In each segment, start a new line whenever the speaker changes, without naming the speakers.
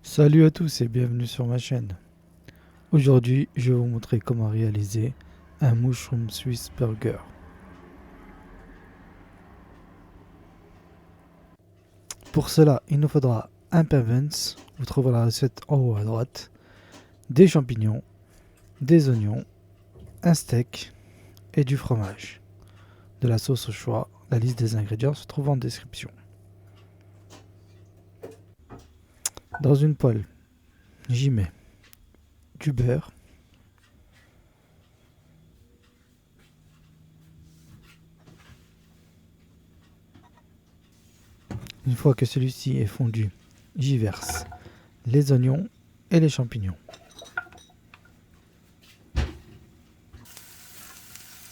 Salut à tous et bienvenue sur ma chaîne. Aujourd'hui, je vais vous montrer comment réaliser un Mushroom Swiss Burger. Pour cela, il nous faudra un pain Vance, vous trouverez la recette en haut à droite, des champignons, des oignons, un steak et du fromage. De la sauce au choix, la liste des ingrédients se trouve en description. Dans une poêle, j'y mets du beurre, une fois que celui-ci est fondu, j'y verse les oignons et les champignons.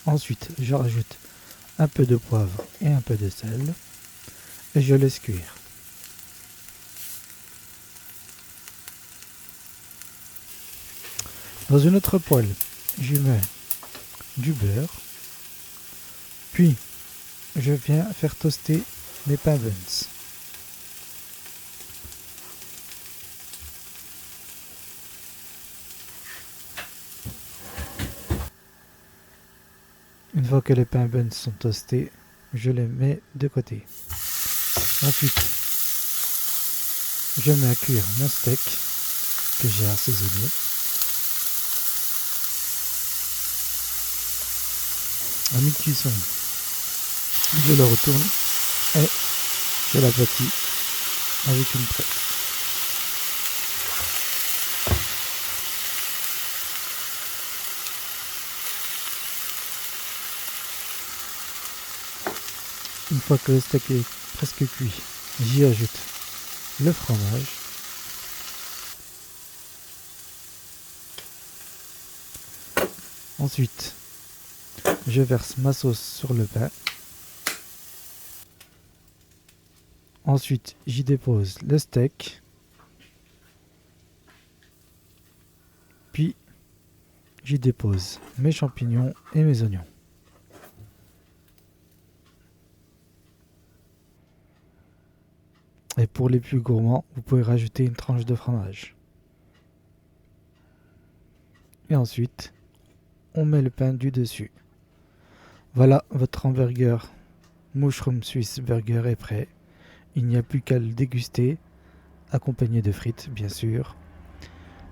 Ensuite, je rajoute un peu de poivre et un peu de sel et je laisse cuire. Dans une autre poêle, je mets du beurre, puis je viens faire toaster mes pains buns. Une fois que les pains buns sont toastés, je les mets de côté. Ensuite, je mets à cuire mon steak que j'ai assaisonné. À mi-cuisson, je le retourne et je l'aplatis avec une presse. Une fois que le steak est presque cuit, j'y ajoute le fromage, ensuite je verse ma sauce sur le pain, ensuite j'y dépose le steak, puis j'y dépose mes champignons et mes oignons. Et pour les plus gourmands, vous pouvez rajouter une tranche de fromage. Et ensuite, on met le pain du dessus. Voilà, votre hamburger Mushroom Swiss Burger est prêt. Il n'y a plus qu'à le déguster, accompagné de frites bien sûr.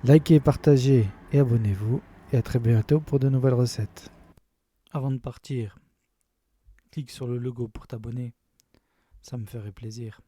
Likez, partagez et abonnez-vous. Et à très bientôt pour de nouvelles recettes. Avant de partir, clique sur le logo pour t'abonner. Ça me ferait plaisir.